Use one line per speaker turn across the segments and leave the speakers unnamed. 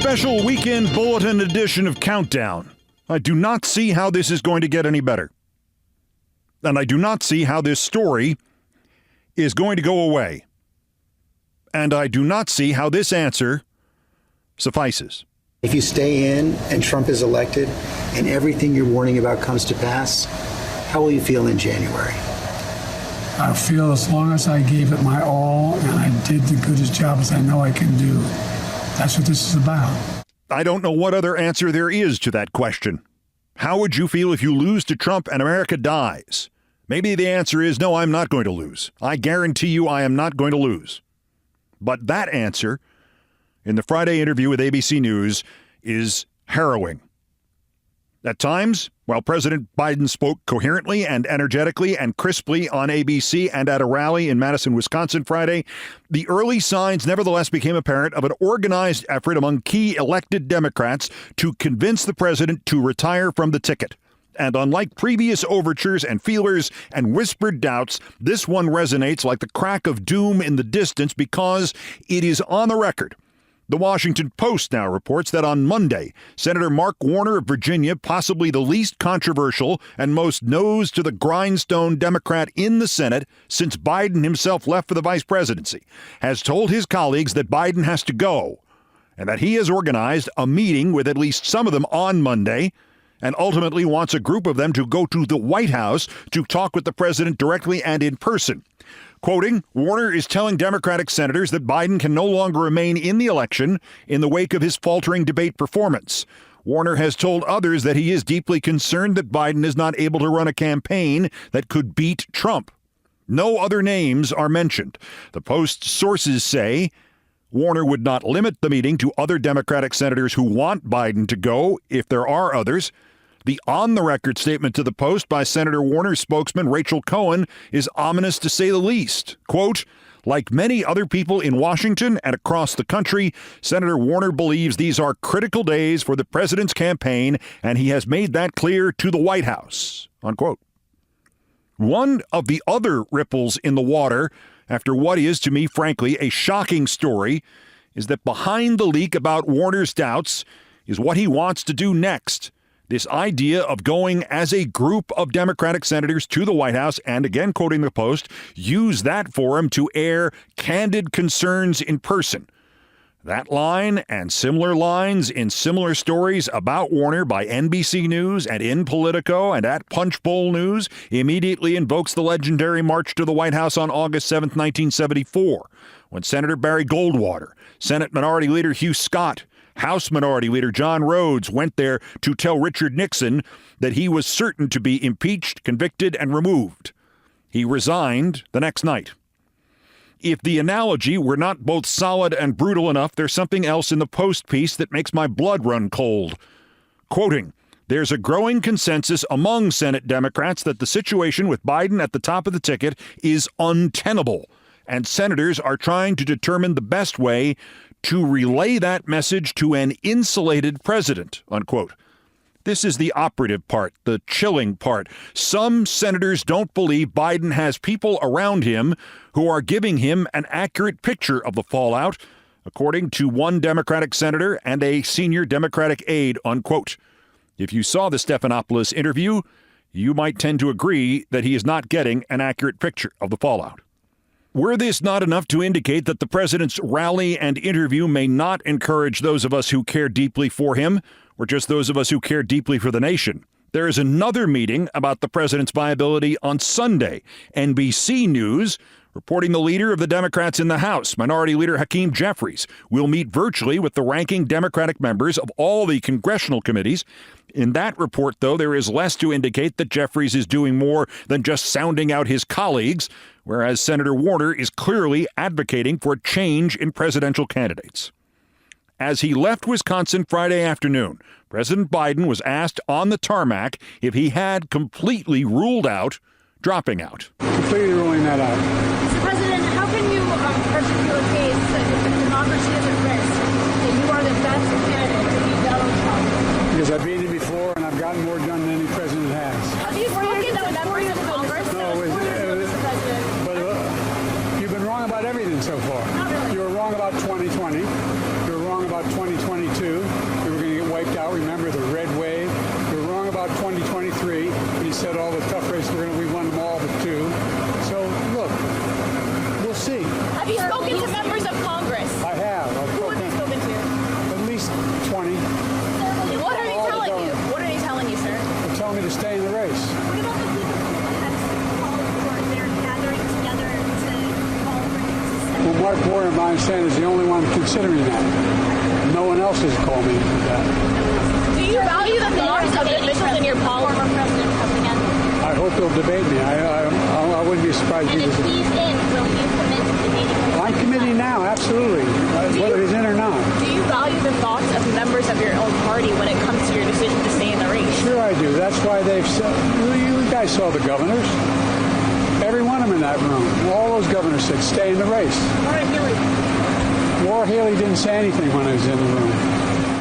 special weekend bulletin edition of Countdown. I do not see how this is going to get any better. And I do not see how this story is going to go away. And I do not see how this answer suffices.
If you stay in and Trump is elected and everything you're warning about comes to pass, how will you feel in January?
I feel as long as I gave it my all and I did the goodest job as I know I can do. That's what this is about.
I don't know what other answer there is to that question. How would you feel if you lose to Trump and America dies? Maybe the answer is, no, I'm not going to lose. I guarantee you I am not going to lose. But that answer, in the Friday interview with ABC News, is harrowing. At times, while President Biden spoke coherently and energetically and crisply on ABC and at a rally in Madison, Wisconsin Friday, the early signs nevertheless became apparent of an organized effort among key elected Democrats to convince the president to retire from the ticket. And unlike previous overtures and feelers and whispered doubts, this one resonates like the crack of doom in the distance because it is on the record. The Washington Post now reports that on Monday, Senator Mark Warner of Virginia, possibly the least controversial and most nose-to-the-grindstone Democrat in the Senate since Biden himself left for the vice presidency, has told his colleagues that Biden has to go and that he has organized a meeting with at least some of them on Monday and ultimately wants a group of them to go to the White House to talk with the president directly and in person. Quoting, Warner is telling Democratic senators that Biden can no longer remain in the election in the wake of his faltering debate performance. Warner has told others that he is deeply concerned that Biden is not able to run a campaign that could beat Trump. No other names are mentioned. The Post's sources say Warner would not limit the meeting to other Democratic senators who want Biden to go, if there are others. The on-the-record statement to the Post by Senator Warner's spokesman, Rachel Cohen, is ominous to say the least. Quote, like many other people in Washington and across the country, Senator Warner believes these are critical days for the president's campaign, and he has made that clear to the White House. Unquote. One of the other ripples in the water, after what is, to me, frankly, a shocking story, is that behind the leak about Warner's doubts is what he wants to do next. This idea of going as a group of Democratic senators to the White House and, again, quoting the Post, use that forum to air candid concerns in person. That line and similar lines in similar stories about Warner by NBC News and in Politico and at Punchbowl News immediately invokes the legendary march to the White House on August 7, 1974, when Senator Barry Goldwater, Senate Minority Leader Hugh Scott, House Minority Leader John Rhodes went there to tell Richard Nixon that he was certain to be impeached, convicted, and removed. He resigned the next night. If the analogy were not both solid and brutal enough, there's something else in the Post piece that makes my blood run cold. Quoting, there's a growing consensus among Senate Democrats that the situation with Biden at the top of the ticket is untenable, and senators are trying to determine the best way to relay that message to an insulated president, unquote. This is the operative part, the chilling part. Some senators don't believe Biden has people around him who are giving him an accurate picture of the fallout, according to one Democratic senator and a senior Democratic aide, unquote. If you saw the Stephanopoulos interview, you might tend to agree that he is not getting an accurate picture of the fallout. Were this not enough to indicate that the president's rally and interview may not encourage those of us who care deeply for him, or just those of us who care deeply for the nation? There is another meeting about the president's viability on Sunday. NBC News reporting the leader of the Democrats in the House, Minority Leader Hakeem Jeffries, will meet virtually with the ranking Democratic members of all the congressional committees. In that report, though, there is less to indicate that Jeffries is doing more than just sounding out his colleagues, whereas Senator Warner is clearly advocating for a change in presidential candidates. As he left Wisconsin Friday afternoon, President Biden was asked on the tarmac if he had completely ruled out dropping out.
Completely ruling that out.
Mr. President, how can you articulate your case if the democracy is at risk that you are the best candidate to beat Donald Trump?
Because I've beaten him before and I've gotten more done than any president has.
Have you spoken to members of Congress?
No,
Mr. President.
But you've been wrong about everything so far.
Not really.
You were wrong about 2020. You were wrong about 2022. out. Remember the red wave? We were wrong about 2023 when he said all the tough races we won them all but 2. So, look, we'll see.
Have you spoken to members of Congress?
I have.
Who have you spoken to?
At least 20.
What are they telling you? What are they telling you, sir?
They're telling me to stay in the race.
What about the people who have called for their gathering together to call for this?
Well, Mark Warren, my understanding, is the only one considering that. No one else has called me for that.
Do you value the thoughts of the officials in your policy? Former president coming in.
I hope they'll debate me. I wouldn't be surprised
And
if
if he's in, will you commit to debating him?
I'm committing now, absolutely, whether he's in or not.
Do you value the thoughts of members of your own party when it comes to your decision to stay in the race?
Sure I do. That's why they've said, you guys saw the governors. Every one of them in that room. All those governors said, stay in the race. Maura Healey didn't say anything when I was in the room.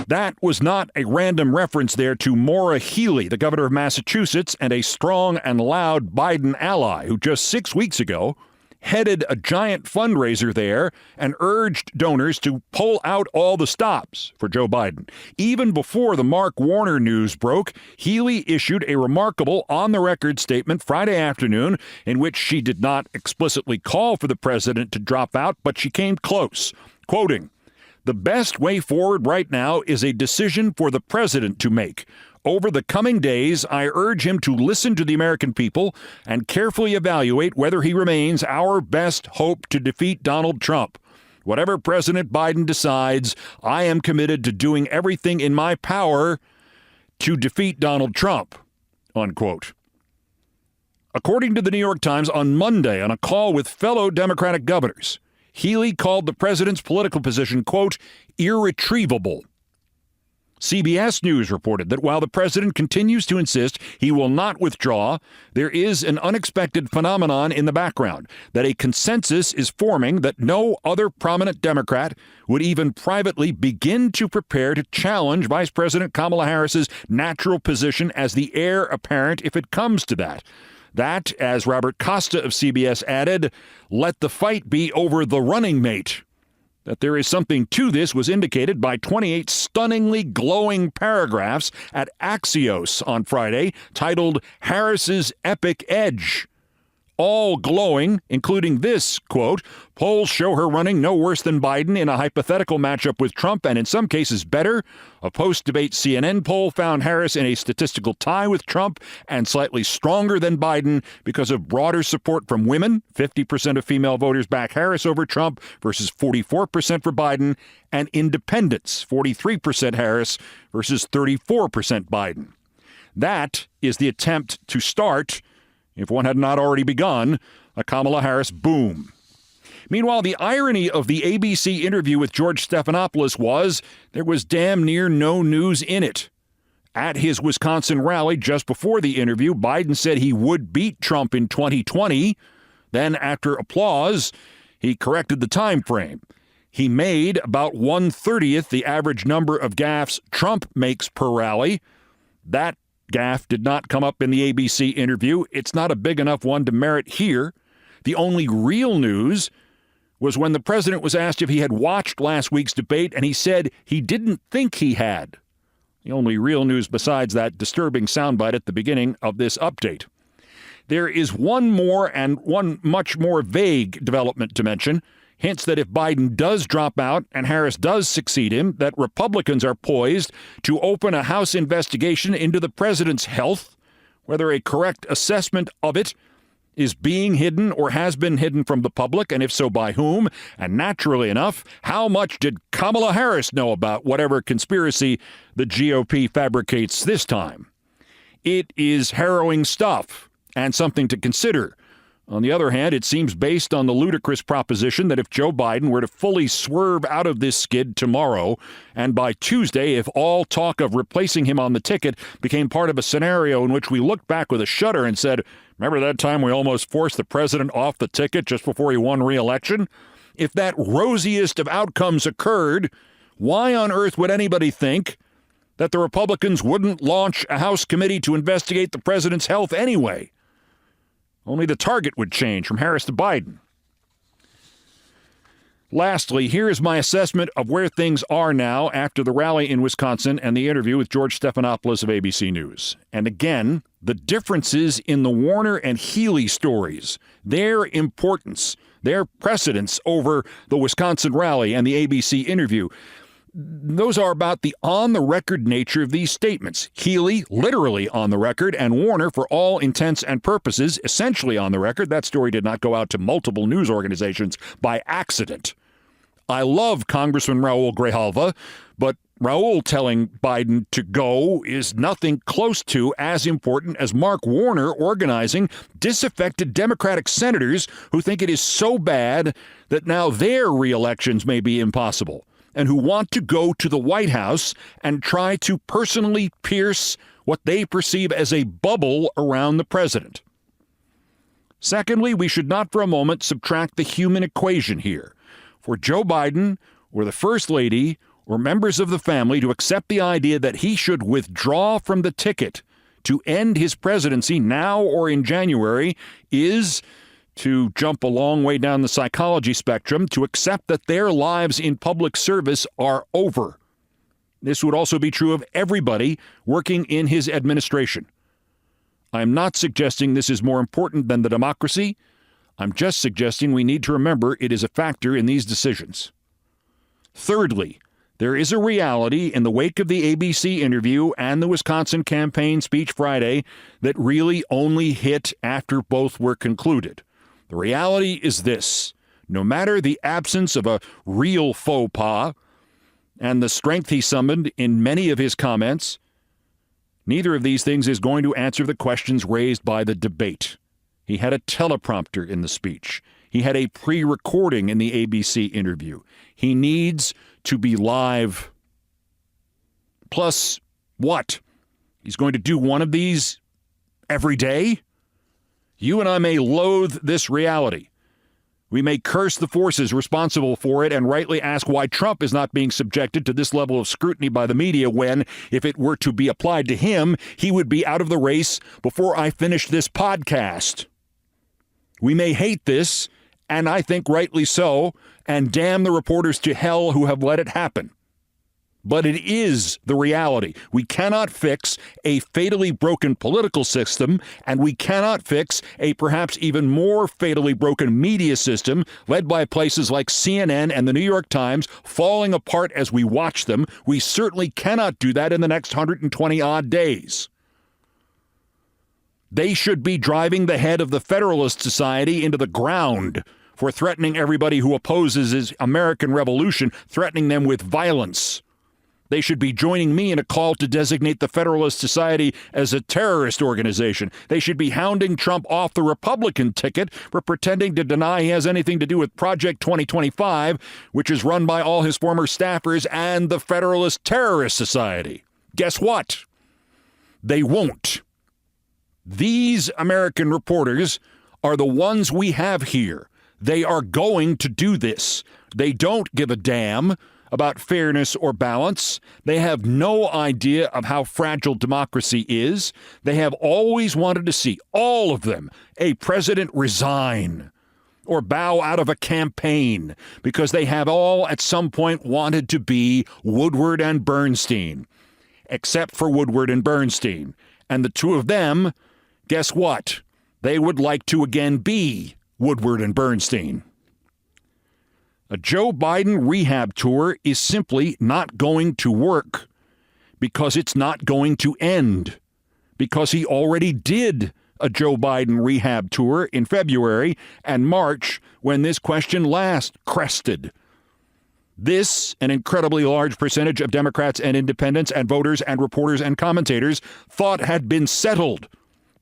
That was not a random reference there to Maura Healey, the governor of Massachusetts and a strong and loud Biden ally who just 6 weeks ago headed a giant fundraiser there and urged donors to pull out all the stops for Joe Biden. Even before the Mark Warner news broke, Healey issued a remarkable on-the-record statement Friday afternoon in which she did not explicitly call for the president to drop out, but she came close, quoting, "The best way forward right now is a decision for the president to make. Over the coming days, I urge him to listen to the American people and carefully evaluate whether he remains our best hope to defeat Donald Trump. Whatever President Biden decides, I am committed to doing everything in my power to defeat Donald Trump," unquote. According to the New York Times, on Monday, on a call with fellow Democratic governors, Healey called the president's political position, quote, irretrievable. CBS News reported that while the president continues to insist he will not withdraw, there is an unexpected phenomenon in the background, that a consensus is forming that no other prominent Democrat would even privately begin to prepare to challenge Vice President Kamala Harris's natural position as the heir apparent if it comes to that. That, as Robert Costa of CBS added, let the fight be over the running mate. That there is something to this was indicated by 28 stunningly glowing paragraphs at Axios on Friday titled Harris's Epic Edge. All glowing, including this, quote, polls show her running no worse than Biden in a hypothetical matchup with Trump, and in some cases better. A post-debate CNN poll found Harris in a statistical tie with Trump and slightly stronger than Biden because of broader support from women. 50% of female voters back Harris over Trump versus 44% for Biden, and independents, 43% Harris versus 34% Biden. That is the attempt to start, if one had not already begun, a Kamala Harris boom. Meanwhile, the irony of the ABC interview with George Stephanopoulos was there was damn near no news in it. At his Wisconsin rally just before the interview, Biden said he would beat Trump in 2020. Then, after applause, he corrected the time frame. He made about 1/30th the average number of gaffes Trump makes per rally. That gaffe did not come up in the ABC interview. It's not a big enough one to merit here. The only real news was when the president was asked if he had watched last week's debate, and he said he didn't think he had. The only real news besides that disturbing soundbite at the beginning of this update. There is one more and one much more vague development to mention. Hints that if Biden does drop out and Harris does succeed him, that Republicans are poised to open a House investigation into the president's health, whether a correct assessment of it is being hidden or has been hidden from the public, and if so, by whom? And naturally enough, how much did Kamala Harris know about whatever conspiracy the GOP fabricates this time? It is harrowing stuff and something to consider. On the other hand, it seems based on the ludicrous proposition that if Joe Biden were to fully swerve out of this skid tomorrow, and by Tuesday, if all talk of replacing him on the ticket became part of a scenario in which we looked back with a shudder and said, remember that time we almost forced the president off the ticket just before he won re-election? If that rosiest of outcomes occurred, why on earth would anybody think that the Republicans wouldn't launch a House committee to investigate the president's health anyway? Only the target would change from Harris to Biden. Lastly, here is my assessment of where things are now after the rally in Wisconsin and the interview with George Stephanopoulos of ABC News. And again, the differences in the Warner and Healey stories, their importance, their precedence over the Wisconsin rally and the ABC interview, those are about the on-the-record nature of these statements. Healey, literally on the record, and Warner, for all intents and purposes, essentially on the record. That story did not go out to multiple news organizations by accident. I love Congressman Raul Grijalva, but Raul telling Biden to go is nothing close to as important as Mark Warner organizing disaffected Democratic senators who think it is so bad that now their re-elections may be impossible, and who want to go to the White House and try to personally pierce what they perceive as a bubble around the president. Secondly, we should not for a moment subtract the human equation here. For Joe Biden or the First Lady or members of the family to accept the idea that he should withdraw from the ticket to end his presidency now or in January is, to jump a long way down the psychology spectrum, to accept that their lives in public service are over. This would also be true of everybody working in his administration. I'm not suggesting this is more important than the democracy. I'm just suggesting we need to remember it is a factor in these decisions. Thirdly, there is a reality in the wake of the ABC interview and the Wisconsin campaign speech Friday that really only hit after both were concluded. The reality is this: no matter the absence of a real faux pas and the strength he summoned in many of his comments, neither of these things is going to answer the questions raised by the debate. He had a teleprompter in the speech. He had a pre-recording in the ABC interview. He needs to be live. Plus, what? He's going to do one of these every day? You and I may loathe this reality. We may curse the forces responsible for it and rightly ask why Trump is not being subjected to this level of scrutiny by the media when, if it were to be applied to him, he would be out of the race before I finish this podcast. We may hate this, and I think rightly so, and damn the reporters to hell who have let it happen. But it is the reality. We cannot fix a fatally broken political system, and we cannot fix a perhaps even more fatally broken media system led by places like CNN and the New York Times falling apart as we watch them. We certainly cannot do that in the next 120-odd days. They should be driving the head of the Federalist Society into the ground for threatening everybody who opposes his American Revolution, threatening them with violence. They should be joining me in a call to designate the Federalist Society as a terrorist organization. They should be hounding Trump off the Republican ticket for pretending to deny he has anything to do with Project 2025, which is run by all his former staffers and the Federalist Terrorist Society. Guess what? They won't. These American reporters are the ones we have here. They are going to do this. They don't give a damn about fairness or balance. They have no idea of how fragile democracy is. They have always wanted to see, all of them, a president resign or bow out of a campaign because they have all at some point wanted to be Woodward and Bernstein, except for Woodward and Bernstein. And the two of them, guess what? They would like to again be Woodward and Bernstein. A Joe Biden rehab tour is simply not going to work because it's not going to end, because he already did a Joe Biden rehab tour in February and March when this question last crested. This, an incredibly large percentage of Democrats and independents and voters and reporters and commentators thought had been settled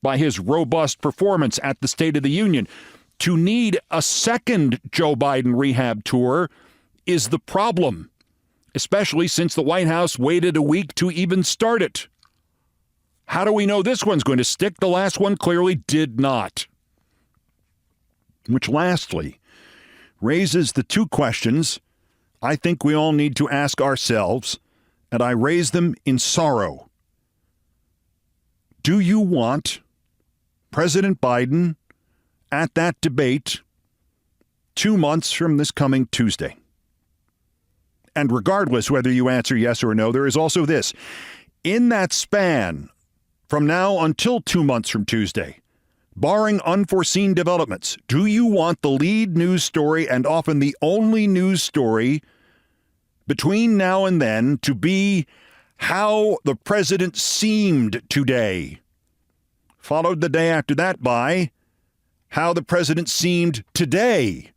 by his robust performance at the State of the Union. To need a second Joe Biden rehab tour is the problem, especially since the White House waited a week to even start it. How do we know this one's going to stick? The last one clearly did not. Which lastly raises the two questions I think we all need to ask ourselves, and I raise them in sorrow. Do you want President Biden at that debate 2 months from this coming Tuesday. And regardless whether you answer yes or no, there is also this. In that span, from now until 2 months from Tuesday, barring unforeseen developments, do you want the lead news story and often the only news story between now and then to be how the president seemed today? Followed the day after that by how the president seemed today.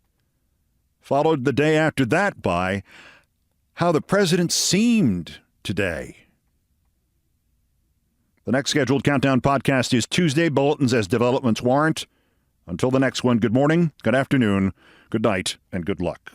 Followed the day after that by how the president seemed today. The next scheduled Countdown podcast is Tuesday. Bulletins as developments warrant. Until the next one, good morning, good afternoon, good night, and good luck.